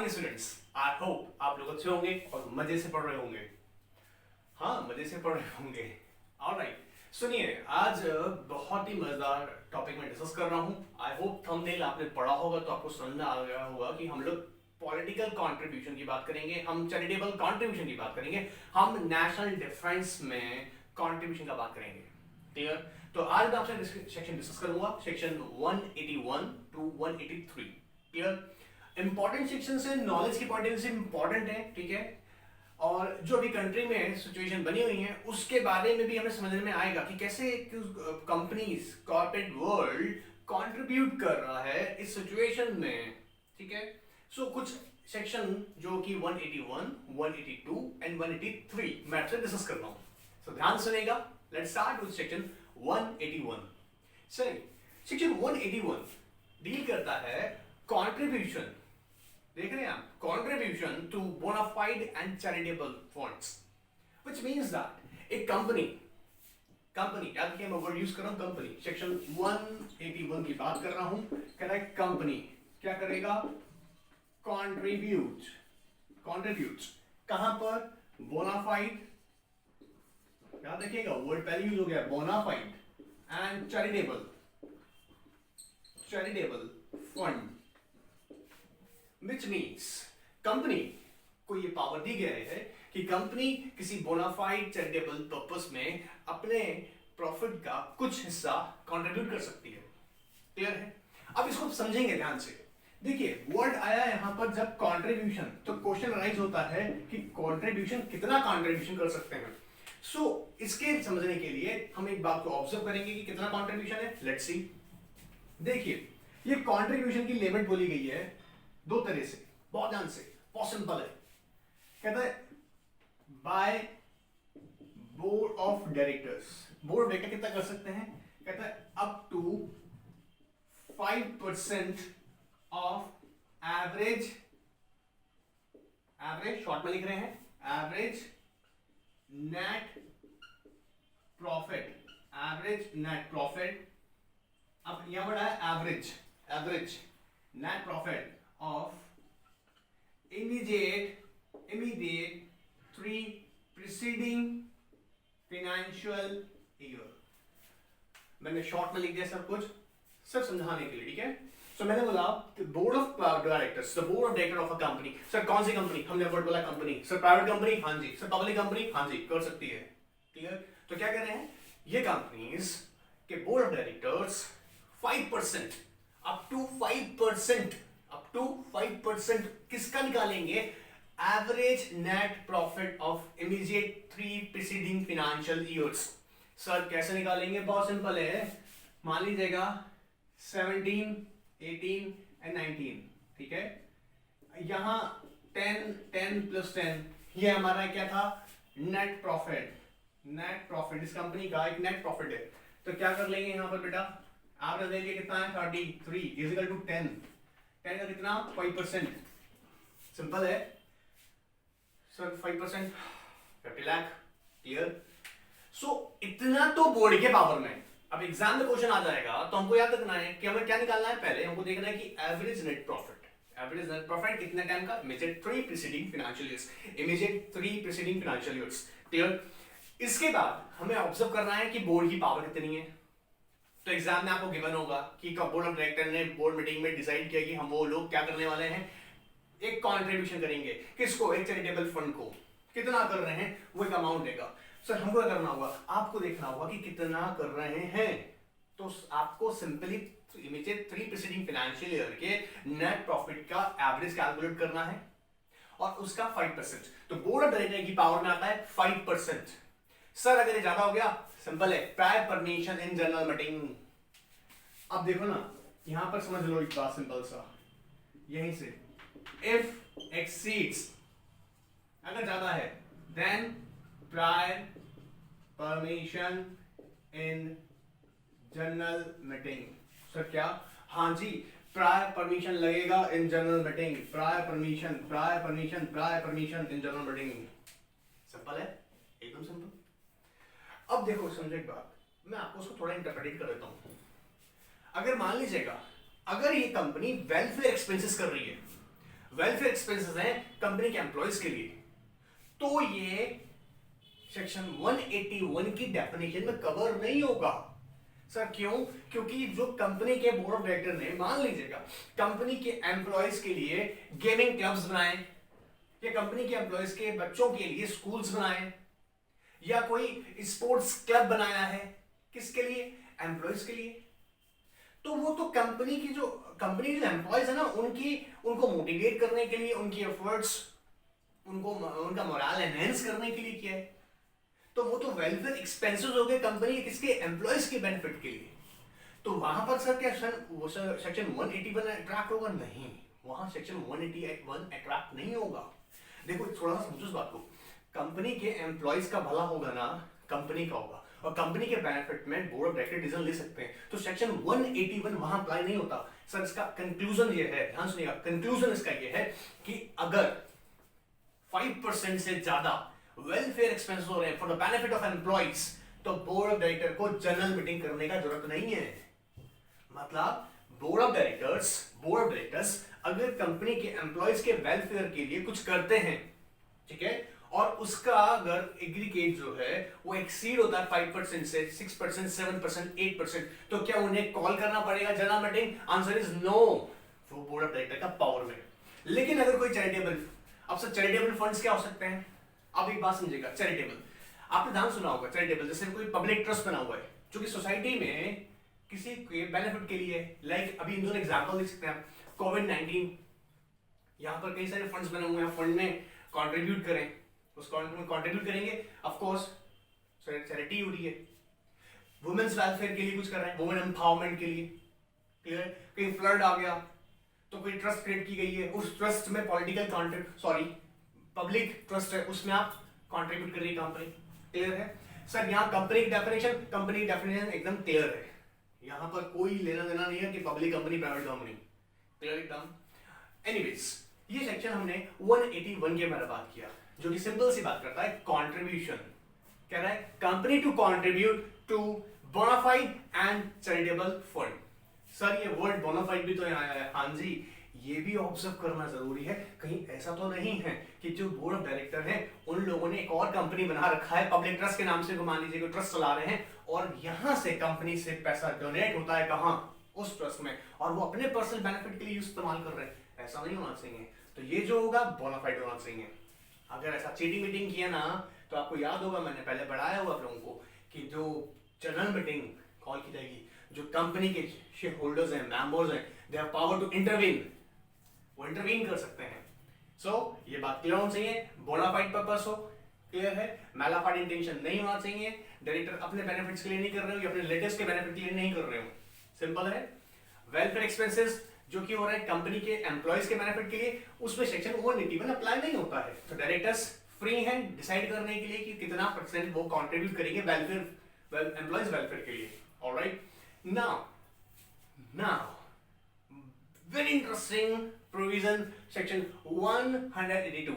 Morning students, I hope आप लोग अच्छे होंगे और मजे से पढ़ रहे होंगे। हाँ, मजे से पढ़ रहे होंगे। ऑलराइट, सुनिए, आज बहुत ही मजेदार टॉपिक में डिस्कस कर रहा हूँ। आई होप थंबनेल आपने पढ़ा होगा तो आपको समझ में आ गया होगा कि हम लोग पॉलिटिकल कंट्रीब्यूशन की बात करेंगे, हम चैरिटेबल कंट्रीब्यूशन की बात करेंगे, हम नेशनल डिफेंस में कंट्रीब्यूशन का बात करेंगे। क्लियर? तो आज मैं आपसे सेक्शन डिस्कस करूंगा, section 181 to 183। Clear? Important section से नॉलेज की पॉइंट ऑफ व्यू से इंपॉर्टेंट है, ठीक है। और जो अभी कंट्री में सिचुएशन बनी हुई है उसके बारे में भी हमें समझने में आएगा कि कैसे कंपनीज कॉर्पोरेट वर्ल्ड कंट्रीब्यूट कर रहा है इस सिचुएशन में, ठीक है। सो कुछ सेक्शन जो कि 181, 182 एंड 183 मैं आपसे डिस्कस कर रहा हूं। सो ध्यान सुनेगा। Let's start with section 181। सही, सेक्शन 181 डील करता है कंट्रीब्यूशन, देख रहे हैं आप, contribution to bona fide and charitable funds, which means that एक कंपनी याद रखिए मैं वर्ड यूज कर रहा हूं कंपनी, सेक्शन 181 की बात कर रहा हूं। करेक्ट, कंपनी क्या करेगा? कंट्रीब्यूट कहां पर? बोनाफाइड, याद रखिएगा वर्ड पहले यूज हो गया, bona fide and charitable fund, Which means company को ये पावर दी गई है कि कंपनी किसी बोनाफाइड चैरिटेबल पर्पस में अपने प्रॉफिट का कुछ हिस्सा कंट्रीब्यूट कर सकती है। क्लियर है? अब इसको समझेंगे ध्यान से। देखिए वर्ड आया यहां पर जब कंट्रीब्यूशन, तो क्वेश्चन राइज होता है कि कंट्रीब्यूशन कितना कंट्रीब्यूशन कर सकते हैं। सो इसके समझने के लिए हम एक बात को ऑब्जर्व करेंगे कि कितना कंट्रीब्यूशन है। Let's see. देखिए ये कंट्रीब्यूशन की लिमिट बोली गई है दो तरह से, बहुत ध्यान से, बहुत सिंपल है। कहता है by board of directors, board director कितना कर सकते हैं? कहता है up to 5% of average short में लिख रहे हैं, एवरेज नेट प्रॉफिट, अब यहां पर है average net profit of immediate 3 preceding financial year। मैंने शॉर्ट में लिख दिया सब कुछ सिर्फ समझाने के लिए, ठीक है। सो मैंने बोला board of directors, the board of director of a company. Sir कौन सी कंपनी? हमने वर्ड बोला कंपनी। Sir private company? हाँ जी। Sir public company? हाँ जी, कर सकती है। क्लियर? तो क्या कर रहे हैं, ये कंपनीज के board of directors 5% up to 5% किसका निकालेंगे? Average net profit of immediate 3 preceding financial years. Sir कैसे निकालेंगे? बहुत सिंपल है, मान लीजिएगा 17, 18 एंड 19, ठीक है। यहां 10 प्लस 10, ये हमारा क्या था? नेट प्रॉफिट इस कंपनी का एक नेट प्रॉफिट है। तो क्या कर लेंगे यहां पर बेटा? एवरेज ले लिए कितना है? 33 इक्वल टू 10 का कितना? 5%। सिंपल है सर, 5% 50 लाख। क्लियर? सो इतना तो बोर्ड के पावर में। अब एग्जाम में क्वेश्चन आ जाएगा तो हमको याद रखना है कि हमें क्या निकालना है। पहले हमको देखना है कि एवरेज नेट प्रॉफिट कितने टाइम का? Immediate 3 preceding financial years. Clear? इसके बाद हमें ऑब्जर्व करना है कि बोर्ड की पावर कितनी है। तो एग्जाम में आपको गिवन होगा कि बोर्ड ऑफ डायरेक्टर ने बोर्ड मीटिंग में डिसाइड किया कि हम वो लोग क्या करने वाले हैं, एक कंट्रीब्यूशन करेंगे। किसको? एक चैरिटेबल फंड को। कितना कर रहे हैं? वो एक अमाउंट देगा। सर हमको क्या करना होगा? आपको देखना होगा कि कितना कर रहे हैं। तो आपको simply immediate 3 preceding financial year के नेट प्रॉफिट का एवरेज कैलकुलेट करना है और उसका 5%। तो बोर्ड ऑफ डायरेक्टर की पावर में आता है 5%। सर अगर ये ज्यादा हो गया, सिंपल है, prior permission in general meeting. अब देखो ना, यहां पर समझ लो एक बात सिंपल सा, यहीं से इफ एक्सीड्स, अगर ज्यादा है, then prior permission in general meeting. Sir क्या? हाँ जी, प्रायर परमिशन लगेगा in general meeting. Prior permission in general meeting. Simple है, एकदम सिंपल। अब देखो समझो एक बात, मैं आपको उसको थोड़ा इंटरप्रेट कर देता हूं। अगर मान लीजिएगा, अगर ये कंपनी वेलफेयर एक्सपेंसेस कर रही है, वेलफेयर एक्सपेंसेस हैं कंपनी के एम्प्लॉयज के लिए, तो ये सेक्शन 181 की डेफिनेशन में कवर नहीं होगा। सर क्यों? क्योंकि जो कंपनी के बोर्ड ऑफ डायरेक्टर ने, मान लीजिएगा कंपनी के एम्प्लॉयज के लिए गेमिंग क्लब्स बनाए, या कंपनी के एम्प्लॉयज के बच्चों के लिए स्कूल्स बनाए, या कोई स्पोर्ट्स क्लब बनाया है, किसके लिए? एम्प्लॉयज के लिए। तो वो तो कंपनी के जो एम्प्लॉयज है ना, उनको मोटिवेट करने के लिए, उनकी एफर्ट्स, उनका मोरल एनहेंस करने के लिए किया है। तो वो तो वेलफेयर एक्सपेंसेस हो गए कंपनी के, किसके? एम्प्लॉयज के बेनिफिट के लिए। तो वहां पर सर क्या सेक्शन 181 अट्रैक्ट होगा? नहीं, वहां सेक्शन 181 अट्रैक्ट नहीं होगा। देखो थोड़ा सा समझो इस बात को, कंपनी के एम्प्लॉयज का भला होगा ना, कंपनी का होगा, और कंपनी के बेनिफिट में बोर्ड ऑफ डायरेक्टर डिसीजन ले सकते हैं, तो सेक्शन 181 वहां अप्लाई नहीं होता। सर इसका कंक्लूजन ये है, ध्यान सुनिएगा, कंक्लूजन इसका ये है कि अगर 5% से ज्यादा वेलफेयर एक्सपेंसेस हो रहे हैं for the benefit of employees, तो बोर्ड ऑफ डायरेक्टर को जनरल मीटिंग करने का जरूरत नहीं है। मतलब बोर्ड ऑफ डायरेक्टर्स अगर कंपनी के एम्प्लॉयज के वेलफेयर के लिए कुछ करते हैं, ठीक है, और उसका अगर एग्रीगेट जो है वो एक्सीड होता है 5% से 6%, 7%, 8%, तो क्या उन्हें कॉल करना पड़ेगा general meeting? Answer is no, वो बोर्ड ऑफ डायरेक्टर का पावर में। लेकिन अगर कोई चैरिटेबल, अब सर चैरिटेबल फंड्स क्या हो सकते हैं? आप एक बात समझिएगा, चैरिटेबल, आपने नाम सुना होगा चैरिटेबल, जैसे कोई पब्लिक ट्रस्ट बना हुआ है जो कि सोसाइटी में किसी के बेनिफिट के लिए, लाइक अभी इन दोनों एग्जांपल देख सकते हैं, कोविड-19, यहां पर कई सारे फंड्स बने हुए हैं, फंड में कंट्रीब्यूट करें, उस फंड में कंट्रीब्यूट करेंगे, ऑफ कोर्स चैरिटी हो रही है। वुमेन्स वेलफेयर के लिए कुछ कर रहे हैं, वुमेन एम्पावरमेंट के लिए, क्लियर? कहीं फ्लड आ गया तो कोई ट्रस्ट क्रिएट की गई है, उस ट्रस्ट में पब्लिक ट्रस्ट है, उसमें आप कंट्रीब्यूट कर रही है कंपनी, क्लियर है? सर यहाँ कंपनी की डेफिनेशन एकदम क्लियर है, यहां पर कोई लेना देना नहीं है कि public company private company, clear एकदम। एनीवेज, ये सेक्शन हमने 181 के बारे में बात किया, जो कि सिंपल सी बात करता है, कंट्रीब्यूशन कह रहा है company to contribute to bona fide and charitable fund. Sir ये वर्ड बोनाफाइड भी तो यहाँ आया है, हाँ जी, ये भी ऑब्जर्व करना जरूरी है, कहीं ऐसा तो नहीं है कि जो बोर्ड ऑफ डायरेक्टर हैं उन लोगों ने एक और कंपनी बना रखा है पब्लिक ट्रस्ट के नाम से, मान लीजिए कोई ट्रस्ट चला रहे हैं और यहां से कंपनी से पैसा डोनेट होता है, कहां? उस ट्रस्ट में, और वो अपने पर्सनल बेनिफिट के लिए इस्तेमाल कर रहे हैं, ऐसा नहीं होना चाहिए। तो ये जो होगा बोनाफाइड होना चाहिए। अगर ऐसा चीटिंग मीटिंग किया ना, तो आपको याद होगा, मैंने पहले बढ़ाया हुआ आप लोगों को कि जो जनरल मीटिंग कॉल की जाएगी, जो कंपनी के शेयर होल्डर्स हैं, मेंबर्स हैं, they have power to intervene, वो इंटरवीन कर सकते हैं। सो ये बात क्लियर होनी चाहिए, बोनाफाइड पर्पस हो, क्लियर है, मैलाफाइड इंटेंशन नहीं होना चाहिए, डायरेक्टर अपने बेनिफिट्स के लिए नहीं कर रहे हो या अपने रिलेटिव्स के बेनिफिट के लिए नहीं कर रहे हो, सिंपल है। वेलफेयर एक्सपेंसेस जो कि हो रहा है कंपनी के एम्प्लॉयज के बेनिफिट के लिए, उसमें सेक्शन 181 अप्लाई नहीं होता है। तो डायरेक्टर्स फ्री हैं डिसाइड करने के लिए कि कितना परसेंट वो कंट्रीब्यूट करेंगे वेलफेयर, एम्प्लॉयज वेलफेयर के लिए। Alright, now very interesting provision, section 182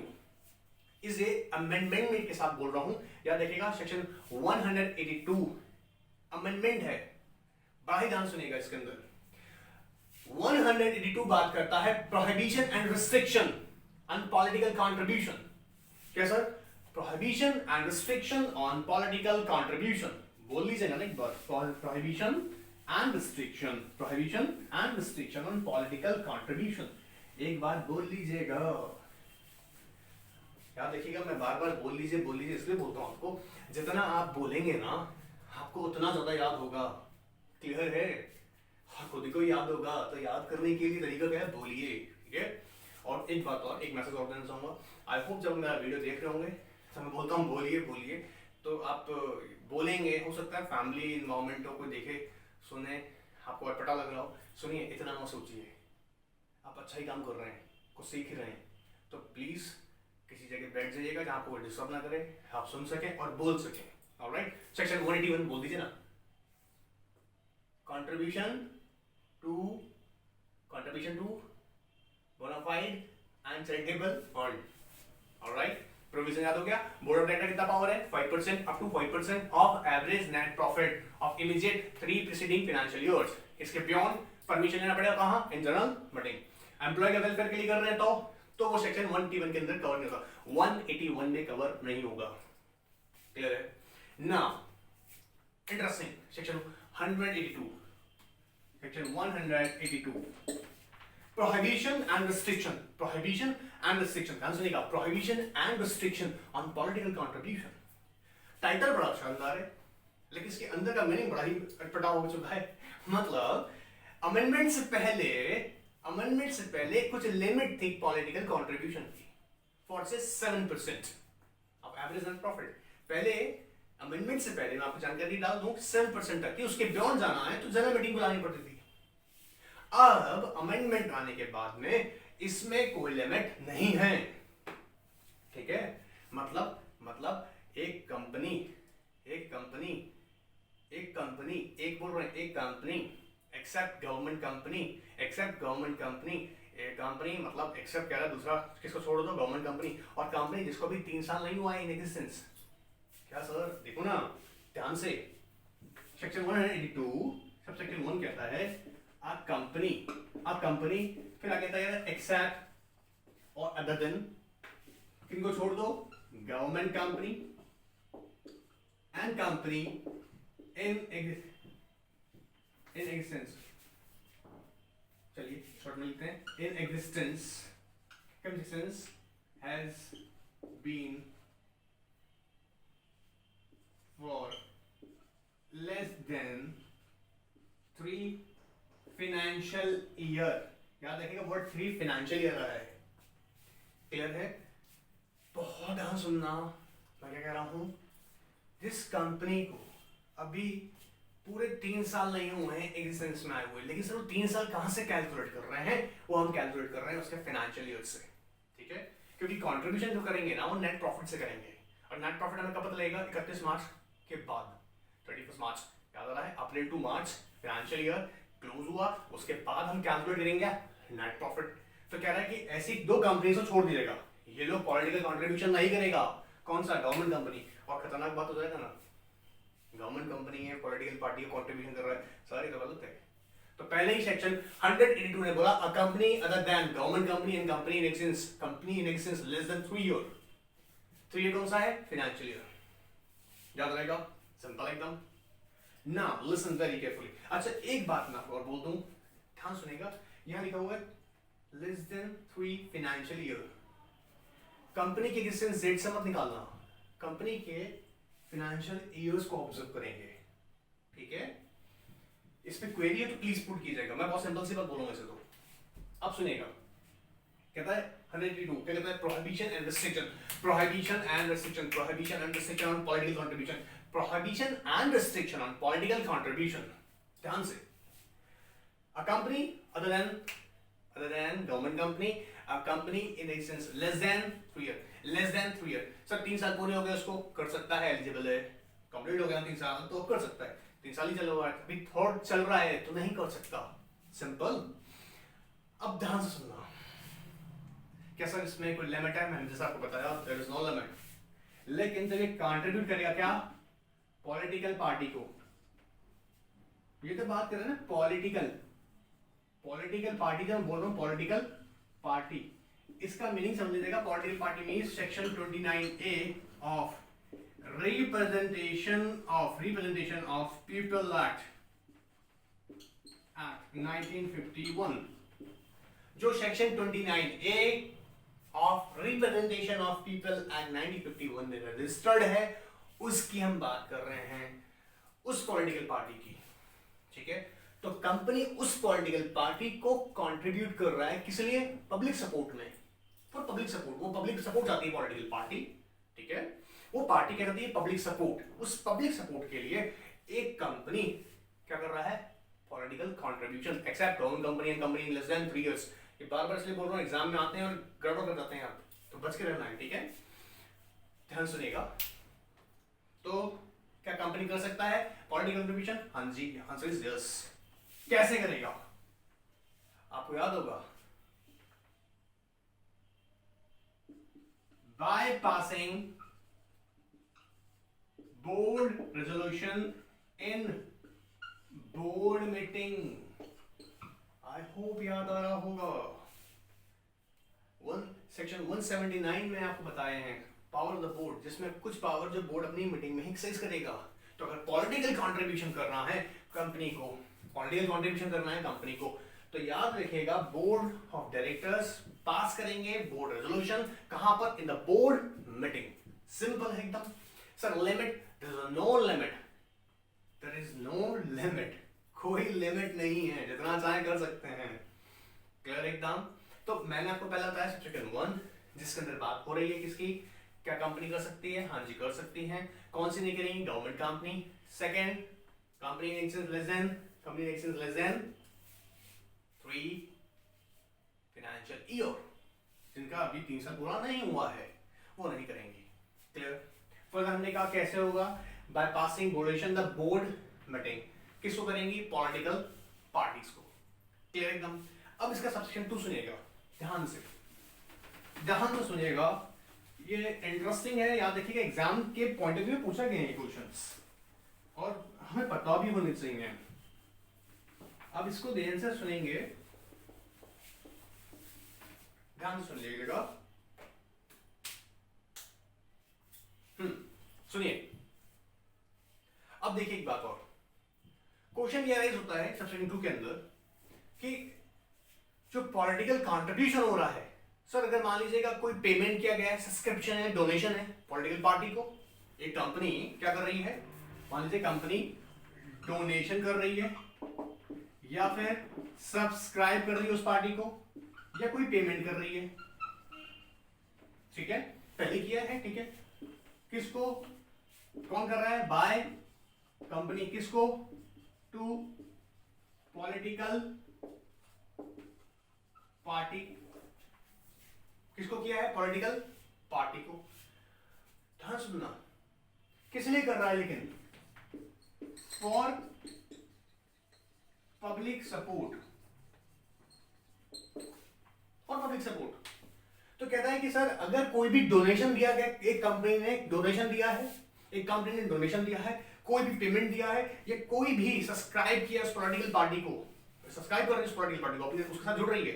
इस अमेंडमेंट के साथ बोल रहा हूं, याद रखिएगा, सेक्शन 182 अमेंडमेंट है, बड़ा ही ध्यान सुनिएगा। इसके अंदर 182 बात करता है prohibition and restriction on political contribution. क्या sir? Prohibition and restriction on political contribution, बोल लीजिए ना एक बार, prohibition and restriction on political contribution, एक बार बोल लीजिएगा। याद रखिएगा, मैं बार बार बोल लीजिए इसलिए बोलता हूं आपको, जितना आप बोलेंगे ना आपको उतना ज्यादा याद होगा, क्लियर है? खुद को याद होगा तो याद करने के लिए तरीका क्या है, बोलिए, ठीक है? और एक बात और, एक मैसेज और देना चाहूंगा, आई होप जब मेरा वीडियो देख रहे होंगे तो मैं बोलता हूँ बोलिए, तो आप बोलेंगे, हो सकता है फैमिली इन्वायरमेंट हो, कोई देखे सुने, आपको अटपटा लग रहा हो, सुनिए, इतना ना सोचिए, आप अच्छा ही काम कर रहे हैं, कुछ सीख रहे हैं, तो प्लीज किसी जगह बैठ जाइएगा जहां आपको डिस्टर्ब ना करे, आप सुन सकें और बोल सकें। ऑलराइट, सेक्शन 181 बोल दीजिए ना, contribution to bona fide and charitable fund. Alright, provision याद हो गया। बोर्ड ऑफ डायरेक्टर कितना पावर है? 5% up to 5% of average net profit of immediate 3 preceding financial years. इसके बियॉन्ड परमिशन लेना पड़ेगा, कहां? In general meeting. एम्प्लॉय के वेलफेयर के लिए कर रहे हैं तो तो वो सेक्शन 181 के अंदर कवर नहीं होगा, 181 में कवर नहीं होगा। क्लियर है ना? Interesting. Section 182, section 182 prohibition and restriction, prohibition and restriction, ध्यान सुनिएगा, prohibition and restriction on political contribution. Title बड़ा शानदार है, लेकिन इसके अंदर का मीनिंग बड़ा ही अटपटा हो चुका है। मतलब अमेंडमेंट से पहले कुछ लिमिट थी पॉलिटिकल कंट्रीब्यूशन की, फॉर से 7% ऑफ एवरेज नेट प्रॉफिट। पहले अमेंडमेंट से पहले मैं आपको जानकारी डाल दूं 7% तक थी, उसके बियॉन्ड जाना है तो जनरल मीटिंग बुलानी पड़ती थी। अब अमेंडमेंट आने के बाद में इसमें कोई लिमिट नहीं है, ठीक है? मतलब एक कंपनी एक्सेप्ट गवर्नमेंट कंपनी मतलब एक्सेप्ट कह रहा है, दूसरा किसको छोड़ दो, गवर्नमेंट कंपनी, और कंपनी जिसको भी 3 साल नहीं हुआ है इन एग्जिस्टेंस। क्या सर? देखो ना ध्यान से, सेक्शन 182 सब सेक्शन 1 कहता है अ कंपनी, फिर आगे कहता है एक्सेप्ट और अदर देन, किनको छोड़ दो, government company and company in existence. चलिए शॉर्ट में लिखते हैं, in existence has been for less than 3 financial year. याद रखिएगा वर्ड 3 फाइनेंशियल ईयर रहा है। क्लियर है? बहुत ध्यान सुनना, मैं क्या कह रहा हूं, जिस कंपनी को अभी पूरे 3 साल नहीं हुए हैं एग्जिस्टेंस में आए हुए, लेकिन सर वो 3 साल कहां से कैलकुलेट कर रहे हैं? वो हम कैलकुलेट कर रहे हैं उसके फाइनेंशियल ईयर से, ठीक है? क्योंकि कंट्रीब्यूशन जो करेंगे ना वो नेट प्रॉफिट से करेंगे, और नेट प्रॉफिट हमें कब पता लगेगा? 31 मार्च के बाद, 31 मार्च याद आ रहा है, April to March financial year close हुआ, उसके बाद हम कैलकुलेट करेंगे नेट प्रॉफिट। तो कह रहा है कि ऐसी 2 कंपनी को छोड़ दीजिएगा, ये लोग पॉलिटिकल कंट्रीब्यूशन नहीं करेगा। कौन सा? Government company. और खतरनाक बात हो जाएगा ना, गवर्नमेंट कंपनी है, पॉलिटिकल पार्टी को कंट्रीब्यूशन कर रहा है, सारी तो गलत है। तो पहले ही सेक्शन 182 ने बोला a company other than government company and company in existence less than 3 year. तो ये कौन सा है? Financial year. याद रहेगा, सिंपल एकदम। Now listen very carefully. अच्छा एक बात मैं आपको और बोल दूं, ध्यान सुनेगा, यहां लिखा हुआ है less than 3 financial year. Company के एग्जिस्टेंस डेट से मत निकालना, कंपनी के फाइनेंशियल ईयर्स को ऑब्जर्व करेंगे, ठीक है? इस पे क्वेरी है तो प्लीज पुट कीजिएगा, मैं बहुत सिंपल सी बात बोलूंगा इसे। तो अब सुनिएगा, कहता है 182 क्या कहता है? Prohibition and restriction, prohibition and restriction, prohibition and restriction on political contribution, prohibition and restriction on political contribution. ध्यान से, a company other than government company, a company in existence less than 3 year, less than 3 year. Sir 3 साल पूरे हो गए, उसको कर सकता है, एलिजिबल है, कंप्लीट हो गया 3 साल तो कर सकता है। 3 साल ही चल रहा है, अभी थर्ड चल रहा है तो नहीं कर सकता, सिंपल। अब ध्यान से सुनना, क्या सर इसमें कोई लिमिट है? मैंने जैसा आपको बताया देयर इज नो लिमिट, लेकिन जब ये कंट्रीब्यूट करेगा क्या? पॉलिटिकल पार्टी को, ये तो बात कर रहे हैं ना पॉलिटिकल पार्टी, जब बोल रहा हूं पॉलिटिकल पार्टी, इसका मीनिंग समझ लीजिएगा। Political party means section 29A of representation of people act 1951, जो section 29A of representation of people act 1951 में रजिस्टर्ड है, उसकी हम बात कर रहे हैं, उस पॉलिटिकल पार्टी की, ठीक है? तो कंपनी उस पॉलिटिकल पार्टी को कंट्रीब्यूट कर रहा है, किस लिए? पब्लिक सपोर्ट में, फॉर पब्लिक सपोर्ट। वो पब्लिक सपोर्ट चाहती है पॉलिटिकल पार्टी, ठीक है? वो पार्टी क्या करती है? Public support. उस पब्लिक सपोर्ट के लिए एक कंपनी क्या कर रहा है? Political contribution except government company and company in less than 3 years. ये बार बार इसलिए बोल रहा हूं, एग्जाम में आते हैं और गड़बड़ कर जाते हैं आप, तो बच के रहना है, ठीक है? ध्यान सुनिएगा। तो क्या कंपनी कर सकता है पॉलिटिकल कंट्रीब्यूशन? हाँ जी, आंसर इज यस। कैसे करेगा? आपको याद होगा, by passing board resolution in board meeting. I hope याद आ रहा होगा। सेक्शन 179 में आपको बताए हैं पावर ऑफ द बोर्ड, जिसमें कुछ पावर जो बोर्ड अपनी मीटिंग में एक्सरसाइज करेगा। तो अगर पॉलिटिकल कंट्रीब्यूशन करना है कंपनी को, पॉलिटिकल कंट्रीब्यूशन करना है कंपनी को, तो याद रखिएगा बोर्ड ऑफ डायरेक्टर्स पास करेंगे बोर्ड रेजोल्यूशन, कहां पर? In the board meeting. Simple है एकदम। Sir limit, there is no limit, there is no limit, कोई लिमिट नहीं है, जितना चाहे कर सकते हैं। क्लियर एकदम। तो मैंने आपको पहले बताया सेक्शन 1, जिसके अंदर बात हो रही है किसकी, क्या कंपनी कर सकती है? हाँ जी कर सकती है। कौन सी नहीं करेंगी? Government company. Second, company exchange less than 3 financial year, जिनका अभी 3 साल पूरा नहीं हुआ है, वो नहीं करेंगे। क्लियर। फिर हमने कहा कैसे होगा? बाय पासिंग बोर्डेशन द बोर्ड मीटिंग। किसको करेंगी? पॉलिटिकल पार्टीज को। क्लियर एकदम। अब इसका सबसेक्शन 2 सुनिएगा ध्यान से सुनिएगा, ये इंटरेस्टिंग है। याद रखिएगा एग्जाम के पॉइंट ऑफ व्यू पूछा गया है क्वेश्चंस, और हमें पता भी होने चाहिए। अब इसको ध्यान से सुनेंगे, ध्यान से सुन लीजिएगा। सुनिए। अब देखिए एक बात और, क्वेश्चन ये राइज होता है सेक्शन 2 के अंदर कि जो पॉलिटिकल कंट्रीब्यूशन हो रहा है, सर अगर मान लीजिएगा कोई पेमेंट किया गया है, सब्सक्रिप्शन है, डोनेशन है पॉलिटिकल पार्टी को, एक कंपनी क्या कर रही है, मान लीजिए कंपनी डोनेशन कर रही है या फिर सब्सक्राइब कर रही है उस पार्टी को, या कोई पेमेंट कर रही है। ठीक है, पहले किया है। ठीक है, किसको, कौन कर रहा है? By company. किसको? To political party. किसको किया है? पॉलिटिकल पार्टी को। ध्यान सुनना, किस लिए कर रहा है? लेकिन for public support, for public support. तो कहता है कि सर अगर कोई भी डोनेशन दिया गया, एक कंपनी ने डोनेशन दिया है, एक कंपनी ने डोनेशन दिया है, कोई भी पेमेंट दिया है, या कोई भी सब्सक्राइब किया उस पॉलिटिकल पार्टी को, सब्सक्राइब कर रही है उस पॉलिटिकल पार्टी को, अपने उसके साथ जुड़ रही है,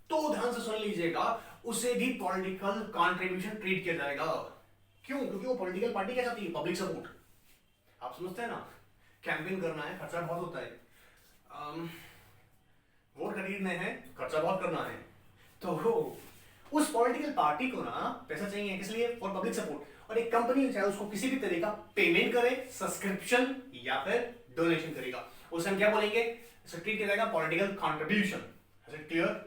तो ध्यान से सुन लीजिएगा, उसे भी पॉलिटिकल कंट्रीब्यूशन ट्रीट किया जाएगा। क्यों? क्योंकि वो पॉलिटिकल पार्टी क्या चाहती है? Public support. आप समझते हैं ना, कैंपेन करना है, खर्चा बहुत होता है, वोट खरीदने हैं, खर्चा बहुत करना है, तो उस पॉलिटिकल पार्टी को ना पैसा चाहिए, किस लिए? For public support. और एक कंपनी चाहे उसको किसी भी तरह का पेमेंट करे, सब्सक्रिप्शन या फिर डोनेशन करेगा, उसे हम क्या बोलेंगे? इसे ट्रीट किया जाएगा पॉलिटिकल कंट्रीब्यूशन। क्लियर?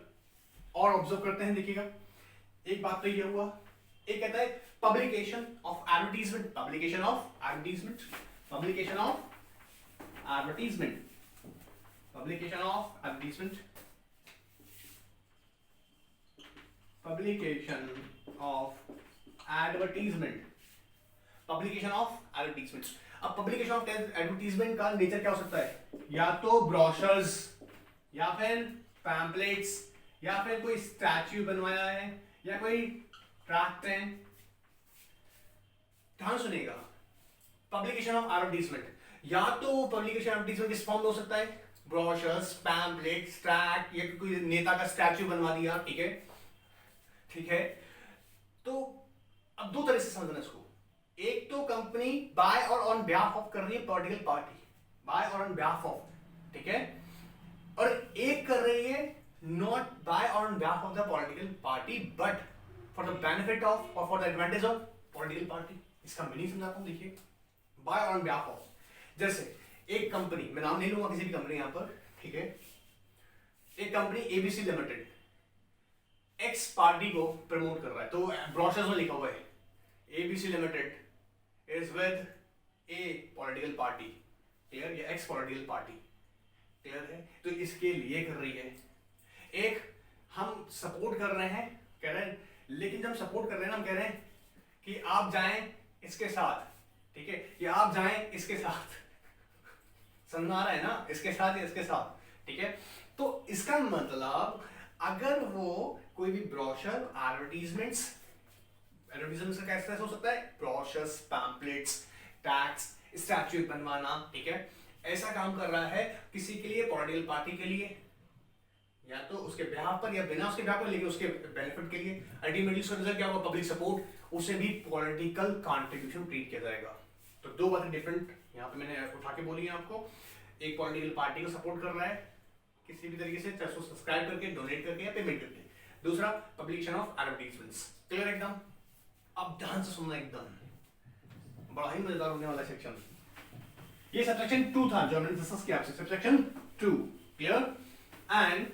और ऑब्जर्व करते हैं, देखिएगा एक बात तो ये हुआ, एक कहता है publication of advertisement, publication of advertisement, publication of advertisement, publication of advertisement, publication of advertisement, publication of advertisement. अब पब्लिकेशन ऑफ एडवर्टीजमेंट का नेचर क्या हो सकता है? या तो ब्रोशर्स, या फिर पैम्पलेट्स, या फिर कोई स्टैच्यू बनवाया है, या कोई ट्रैक्ट है। ध्यान सुनिएगा, पब्लिकेशन ऑफ एडवर्टीजमेंट, या तो पब्लिकेशन एडवर्टीजमेंट किस फॉर्म में हो सकता है? ब्रोशर्स, पैम्पलेट्स, ट्रैक्ट, या कोई नेता का स्टैच्यू बनवा दिया। ठीक है, ठीक है। तो अब दो तरह से समझना इसको, एक तो कंपनी बाय और ऑन बिहाफ ऑफ कर रही है पॉलिटिकल पार्टी, बाय और ऑन बिहाफ ऑफ, ठीक है, और एक कर रही है नॉट बाय और on behalf of the political party but for the benefit of और for the advantage of political party. इसका मीनिंग समझाता हूं, देखिए, बाय ऑन बिहाफ ऑफ, जैसे एक कंपनी, मैं नाम नहीं लूंगा किसी भी कंपनी यहां पर, ठीक है, एक company ABC limited x party को प्रमोट कर रहा है, तो ब्रोशर्स में लिखा हुआ है ABC limited is with A political party, clear, या एक्स पॉलिटिकल पार्टी, क्लियर है। तो इसके लिए कर रही है, एक हम सपोर्ट कर रहे हैं, कह रहे हैं, लेकिन जब सपोर्ट कर रहे हैं ना, हम कह रहे हैं कि आप जाएं इसके साथ, ठीक है, कि आप जाएं इसके साथ, समझ आ रहा है ना, इसके साथ या इसके साथ, ठीक है। तो इसका मतलब अगर वो कोई भी ब्रोशर, एडवर्टीजमेंट्स का कैसे हो सकता है? ब्रोशर्स, पैम्पलेट्स, टैक्स, स्टैच्यू बनवाना, ठीक है, ऐसा काम कर रहा है किसी के लिए, पॉलिटिकल पार्टी के लिए, या तो उसके ब्याह पर या बिना उसके ब्याह पर, लेकिन उसके बेनिफिट के लिए अल्टीमेटली उसका रिजल्ट क्या होगा, पब्लिक सपोर्ट, उसे भी पॉलिटिकल कंट्रीब्यूशन ट्रीट किया जाएगा। तो दो बातें डिफरेंट यहाँ पे मैंने उठा के बोली है आपको। एक पॉलिटिकल पार्टी को सपोर्ट कर रहा है किसी भी तरीके से, चाहे उसको सब्सक्राइब करके, डोनेट करके या पेमेंट करके। दूसरा पब्लिकेशन ऑफ एडवर्टाइजमेंट्स। क्लियर एकदम? अब ध्यान से सुनना, एकदम बड़ा ही मजेदार होने वाला सेक्शन। ये सबसेक्शन 2 था जो हमने डिस्कस किया आपसे, सबसेक्शन 2। क्लियर? एंड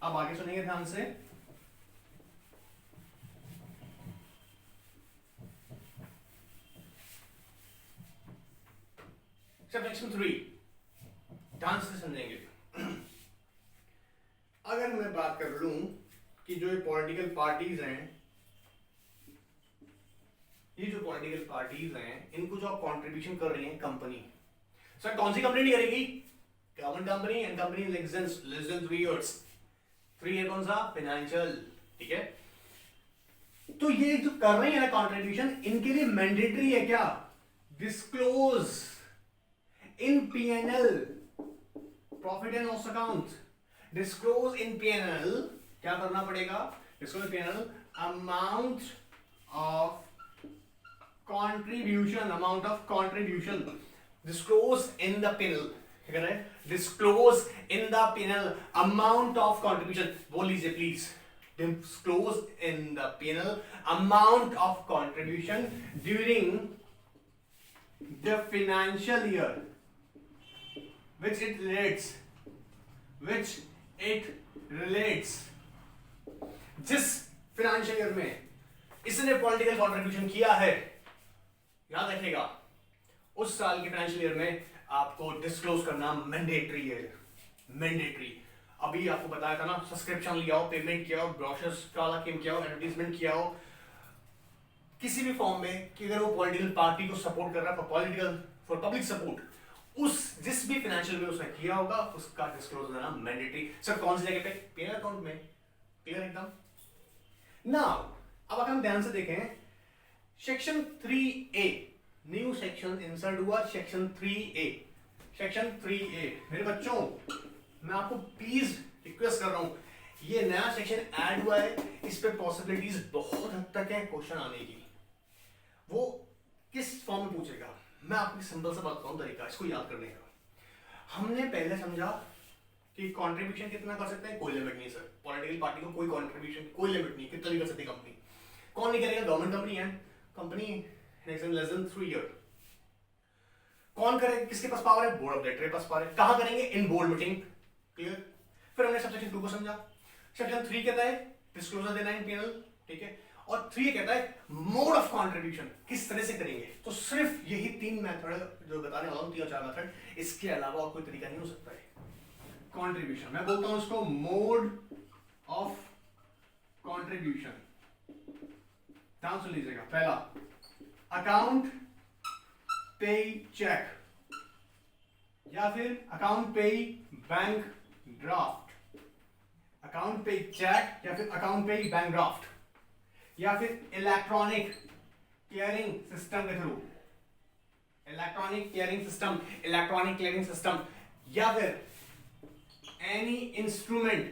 अब आगे सुनेंगे ध्यान से। सबसेक्शन 3 ध्यान से समझेंगे। अगर मैं बात कर लूं कि जो ये पॉलिटिकल पार्टीज हैं, ये जो पॉलिटिकल पार्टीज हैं, इनको जो आप कंट्रीब्यूशन कर रही हैं कंपनी, सर कौन सी कंपनी नहीं करेगी? Government company and company less than 3 years. 3 है कौन सा? फाइनेंशियल। ठीक है, तो ये जो कर रही है ना कंट्रीब्यूशन, इनके लिए मैंडेटरी है क्या? Disclose in PNL, profit and loss account. Disclose in PNL, क्या करना पड़ेगा? Disclose in PNL amount of contribution, amount of contribution. Disclose in the P&L. क्या कर रहे हैं? Disclose in the P&L amount of contribution. बोल लीजिए please. Disclose in the P&L amount of contribution during the financial year which it relates. जिस financial year में इसने political contribution किया है, याद रखिएगा, उस साल के फाइनेंशियल ईयर में आपको डिस्क्लोज करना मैंडेटरी है। मैंडेटरी। अभी आपको बताया था ना, सब्सक्रिप्शन लिया हो, पेमेंट किया हो, ब्रोशर्स काला किम किया हो, एडवर्टाइजमेंट किया हो किसी भी फॉर्म में, कि अगर वो पॉलिटिकल पार्टी को सपोर्ट कर रहा है फॉर पब्लिक सपोर्ट, उस जिस भी फाइनेंशियल में उसने किया होगा उसका डिस्क्लोज करना मैंडेटरी। सर कौन सी जगह पे? पीएनएल अकाउंट में। क्लियर एकदम? नाउ अब अगर हम ध्यान से देखें, section 3A, new section insert हुआ, सेक्शन 3A। सेक्शन 3A मेरे बच्चों, मैं आपको प्लीज रिक्वेस्ट कर रहा हूं, ये नया सेक्शन ऐड हुआ है, इस पे पॉसिबिलिटीज बहुत हद तक है क्वेश्चन आने की। वो किस फॉर्म में पूछेगा, मैं आपको सिंपल सा बात बताऊं तरीका इसको याद करने का। हमने पहले समझा कि कंट्रीब्यूशन कितना कर सकते हैं, कोई लिमिट नहीं सर। पॉलिटिकल पार्टी को कोई कंट्रीब्यूशन कोई लिमिट नहीं, कितना भी कर सकती कंपनी। कौन नहीं करेगा? गवर्नमेंट कंपनी है, कंपनी लेस देन 3 ईयर। कौन करेगा? किसके पास पावर है? बोर्ड ऑफ डायरेक्टर के पास पावर है। कहां करेंगे? इन बोर्ड मीटिंग। क्लियर? फिर हमने सबसेक्शन 2 को समझा। सेक्शन 3 कहता है डिस्क्लोजर देना इन पीएनएल, ठीक है, और 3 कहता है मोड ऑफ कंट्रीब्यूशन, किस तरह से करेंगे। तो सिर्फ यही 3 मेथड जो बताने वाला हूं, 3 और 4 मेथड, इसके अलावा और कोई तरीका नहीं हो सकता है कंट्रीब्यूशन। मैं बोलता हूं उसको मोड ऑफ कंट्रीब्यूशन। ध्यान सुन लीजिएगा। पहला, अकाउंट पे चेक, या फिर account payee bank draft. Account payee cheque या फिर अकाउंट पे बैंक ड्राफ्ट, या फिर इलेक्ट्रॉनिक क्लियरिंग सिस्टम के थ्रू। इलेक्ट्रॉनिक क्लियरिंग सिस्टम, या फिर एनी इंस्ट्रूमेंट,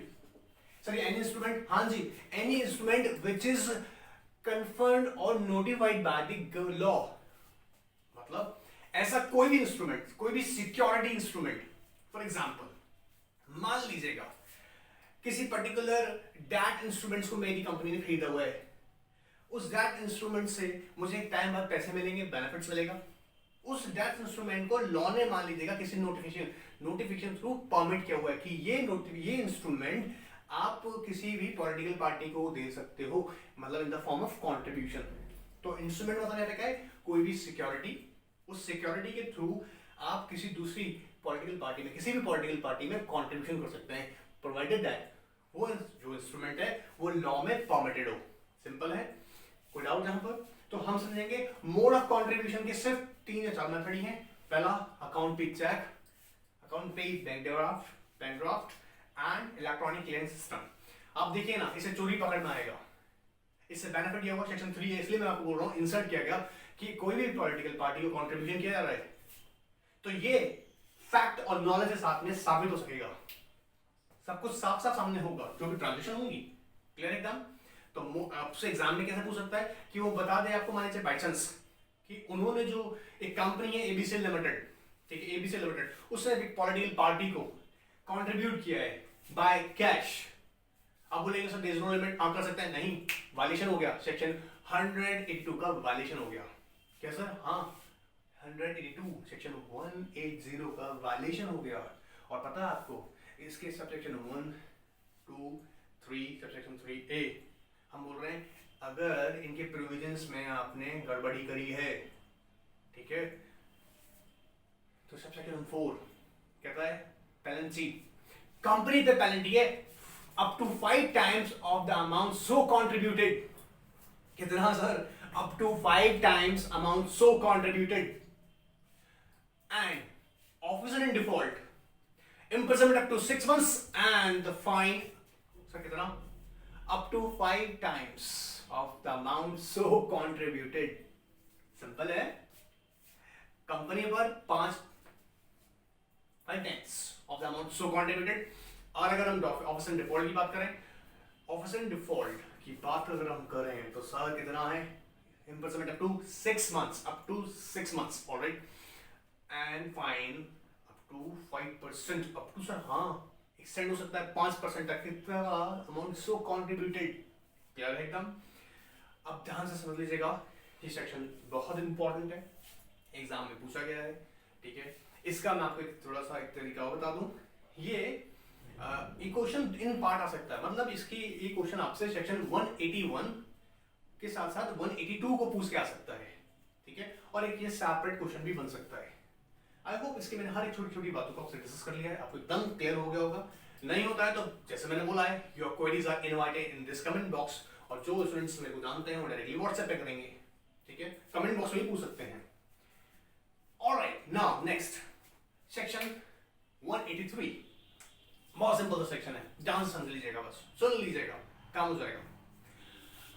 हाँ जी, any instrument which is confirmed और notified by the law। मतलब ऐसा कोई भी इंस्ट्रूमेंट, कोई भी सिक्योरिटी इंस्ट्रूमेंट, फॉर एग्जांपल मान लीजिएगा किसी पर्टिकुलर डैट इंस्ट्रूमेंट्स को मेरी कंपनी ने खरीदा हुआ है, उस डैट इंस्ट्रूमेंट से मुझे एक टाइम बाद पैसे मिलेंगे, बेनिफिट्स मिलेगा। उस डैट इंस्ट्रूमेंट को लॉ ने मान लीजिएगा किसी नोटिफिकेशन थ्रू परमिट किया हुआ है कि ये इंस्ट्रूमेंट आप किसी भी पॉलिटिकल पार्टी को दे सकते हो, मतलब in the form of contribution. तो इंस्ट्रूमेंट मतलब क्या है? कोई भी सिक्योरिटी, उस सिक्योरिटी के थ्रू आप किसी दूसरी पॉलिटिकल पार्टी में, किसी भी पॉलिटिकल पार्टी में कंट्रीब्यूशन कर सकते हैं, प्रोवाइडेड दैट वो जो इंस्ट्रूमेंट है वो लॉ में परमिटेड हो। सिंपल है, कोई डाउट यहां पर? तो हम समझेंगे मोड ऑफ कंट्रीब्यूशन के सिर्फ 3 या 4 मेथड ही हैं। पहला, account payee check, account payee bank draft and electronic clearing system. आप देखिए ना, इसे चोरी पकड़ में आएगा, इससे बेनिफिट ये होगा सेक्शन 3 है, इसलिए मैं आपको बोल रहा हूं इंसर्ट किया गया कि कोई भी पॉलिटिकल पार्टी को कंट्रीब्यूशन किया जा रहा है तो ये फैक्ट और नॉलेज के साथ में साबित हो सकेगा, सब कुछ साफ साफ सामने होगा, जो भी ट्रांजेक्शन होंगी। क्लियर एकदम। तो आपसे एग्जाम में कैसे पूछ सकता है कि वो बता दे आपको, मान लीजिए बाई चांस कि उन्होंने जो एक कंपनी है एबीसी लिमिटेड, ठीक है, एबीसी लिमिटेड, उसने एक पॉलिटिकल पार्टी को कंट्रीब्यूट किया है बाय कैश। अब बोलेंगे sir there is no limit, आप कर सकते हैं, नहीं, वायलेशन हो गया, सेक्शन 182 का वायलेशन हो गया। क्या सर? हाँ, 182 सेक्शन 180 का वायलेशन हो गया। और पता है आपको इसके सबसेक्शन 1, 2, 3, सबसेक्शन 3A हम बोल रहे हैं अगर इनके प्रोविजंस में आपने गड़बड़ी करी है, ठीक है, तो सबसेक्शन 4 कहता है पेनल्टी, कंपनी पे पेनल्टी है up to 5 times of the amount so contributed. कितना sir? Up to 5 times amount so contributed. And officer in default, imprisonment up to 6 months and the fine sir कितना? up to 5 times of the amount so contributed। Simple है, company पर 5 times of the amount so contributed। और अगर हम officer in default की बात करें, officer in default की बात अगर हम करें तो सर कितना है? imprisonment up to 6 months, up to 6 months, alright, and fine to 5%, up to sir हाँ एक्सटेंड हो सकता है 5% तक। कितना अमाउंट सो कंट्रीब्यूटेड। क्लियर है एकदम। अब ध्यान से समझ लीजिएगा, ये सेक्शन बहुत इंपॉर्टेंट है, एग्जाम में पूछा गया है, ठीक है। इसका मैं आपको थोड़ा सा एक तरीका बता दूं, ये क्वेश्चन इन पार्ट आ सकता है, मतलब इसकी ये क्वेश्चन आपसे सेक्शन 181 के साथ साथ 182 को पूछ के आ सकता है, ठीक है, और एक ये सेपरेट क्वेश्चन भी बन सकता है। आई होप इसके मैंने हर एक छोटी छोटी बातों को आपसे डिस्कस कर लिया है, आपको एकदम क्लियर हो गया होगा। नहीं होता है तो जैसे मैंने बोला है, your queries are invited in this comment box, और जो स्टूडेंट्स मेरे को जानते हैं वो डायरेक्टली व्हाट्सएप पे करेंगे, ठीक है, कमेंट बॉक्स में ही पूछ सकते हैं। ऑलराइट, नाउ नेक्स्ट सेक्शन 183, बहुत सिंपल सा सेक्शन है, ध्यान से समझ लीजिएगा, बस सुन लीजिएगा, काम हो जाएगा।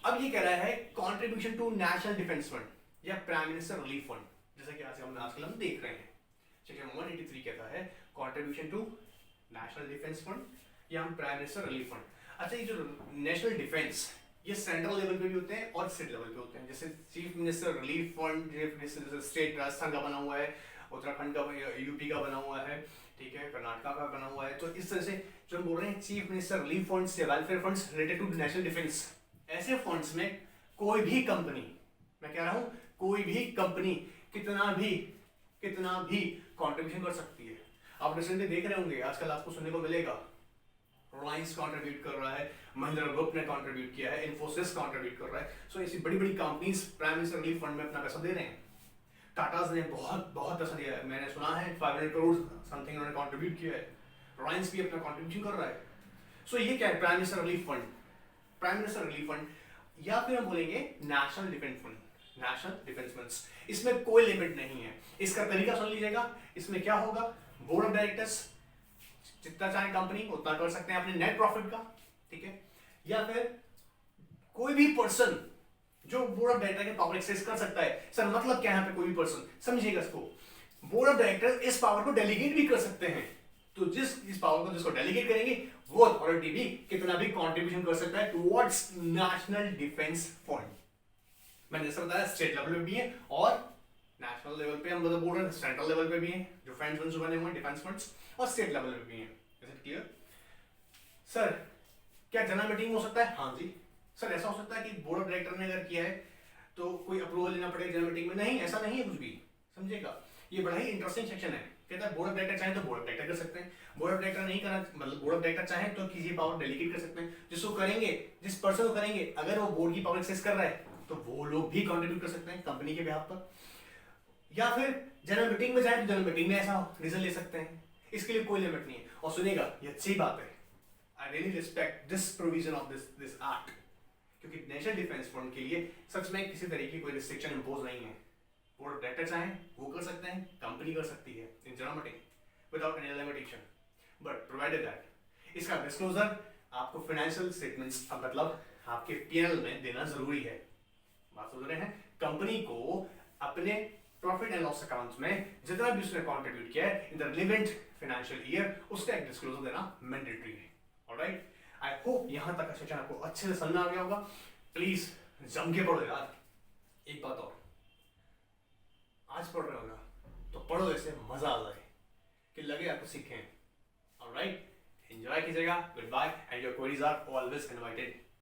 अब ये कह रहा है contribution to national defence fund या प्राइम मिनिस्टर रिलीफ फंड, जैसा कि आजकल हम देख रहे हैं। सेक्शन 183 कहता है contribution to national defence fund या हम प्राइम मिनिस्टर रिलीफ फंड। अच्छा, ये जो नेशनल डिफेंस ये सेंट्रल लेवल पे भी होते हैं और स्टेट लेवल पे होते हैं। जैसे चीफ मिनिस्टर रिलीफ फंड, जैसे स्टेट राजस्थान का बना हुआ है, उत्तराखंड का, यूपी का बना हुआ है, ठीक है, कर्नाटका का बना हुआ है। तो इस तरह से जो हम बोल रहे हैं चीफ मिनिस्टर रिलीफ फंड्स या welfare funds related to national defence, ऐसे फंड्स में कोई भी कंपनी, मैं कह रहा हूं कोई भी कंपनी कितना भी कंट्रीब्यूशन कर सकती है। आप रिसेंटली देख रहे होंगे, आजकल आपको सुनने को मिलेगा रिलायंस कंट्रीब्यूट कर रहा है, महिंद्रा ग्रुप ने कंट्रीब्यूट किया है, इन्फोसिस कंट्रीब्यूट कर रहा है। सो ऐसी बड़ी बड़ी companies prime minister relief fund में अपना पैसा दे रहे हैं। टाटाज ने बहुत पैसा दिया है, मैंने सुना है 500 करोड़ समथिंग उन्होंने कंट्रीब्यूट किया है। रिलायंस भी अपना कंट्रीब्यूशन कर रहा है। सो ये क्या है? Prime minister relief fund, prime minister relief fund, या फिर हम बोलेंगे national defence fund, national defence funds. इसमें कोई लिमिट नहीं है। इसका तरीका सुन लीजिएगा, इसमें क्या होगा, बोर्ड ऑफ डायरेक्टर्स जितना चाहे कंपनी उतना कर सकते हैं अपने नेट प्रॉफिट का, ठीक है, या फिर कोई भी पर्सन जो बोर्ड ऑफ डायरेक्टर के पावर एक्सेस कर सकता है। सर मतलब क्या है यहाँ पे कोई भी पर्सन, समझिएगा इसको, बोर्ड ऑफ डायरेक्टर इस पावर को डेलीगेट भी कर सकते हैं। तो इस पावर को जिसको डेलीगेट करेंगे वो अथॉरिटी भी कितना भी कंट्रीब्यूशन कर सकता है टुवर्ड्स नेशनल डिफेंस फंड। मैंने जैसे बताया स्टेट लेवल पे भी है और नेशनल लेवल पे हम मतलब बोल रहे हैं सेंट्रल लेवल पे भी है, जो फंड्स बने हुए हैं डिफेंस फंड्स, और स्टेट लेवल पे भी है। Is it clear? सर क्या जनरल मीटिंग हो सकता है? हाँ जी सर। ऐसा हो सकता है कि बोर्ड ऑफ डायरेक्टर ने अगर किया है तो कोई अप्रूवल लेना पड़ेगा जनरल मीटिंग में? नहीं, ऐसा नहीं है कुछ भी, समझिएगा। ये बड़ा ही इंटरेस्टिंग सेक्शन है। कहता है बोर्ड ऑफ डायरेक्टर चाहे तो बोर्ड ऑफ डायरेक्टर कर सकते हैं, बोर्ड ऑफ डायरेक्टर नहीं करना, मतलब बोर्ड ऑफ डायरेक्टर चाहे तो किसी पावर डेलीगेट कर सकते हैं। जिसको करेंगे, जिस पर्सन को करेंगे, अगर वो बोर्ड की पावर एक्सेस कर रहा है तो वो लोग भी कंट्रीब्यूट कर सकते हैं कंपनी के बिहाफ पर। या फिर जनरल मीटिंग में जाए तो जनरल मीटिंग में ऐसा डिसीजन ले सकते हैं। इसके लिए कोई लिमिट नहीं है। और सुनिएगा, ये अच्छी बात है, I really respect this provision of this act, क्योंकि नेशनल डिफेंस फंड के लिए सच में किसी तरीके की कोई रिस्ट्रिक्शन इंपोज नहीं है। बोर्ड ऑफ डायरेक्टर चाहे वो कर सकते हैं, कंपनी कर सकती है इन general meeting without any limitation, but provided that इसका डिस्क्लोजर आपको फाइनेंशियल स्टेटमेंट्स मतलब आपके पीएनएल में देना जरूरी है। बात समझ रहे हैं? कंपनी को अपने प्रॉफिट एंड लॉस अकाउंट्स में जितना भी उसने कंट्रीब्यूट किया है in the relevant financial year उसका एक डिस्क्लोजर देना मैंडेटरी है। ऑलराइट, आई होप यहां तक का सेशन आपको अच्छे से समझ आ गया होगा। प्लीज जम के पढ़ो यार। एक बात और, आज पढ़ रहे हो ना तो पढ़ो ऐसे मजा आ जाए कि लगे आपको सीखे। ऑलराइट, एंजॉय कीजिएगा। Good bye and your queries are always invited.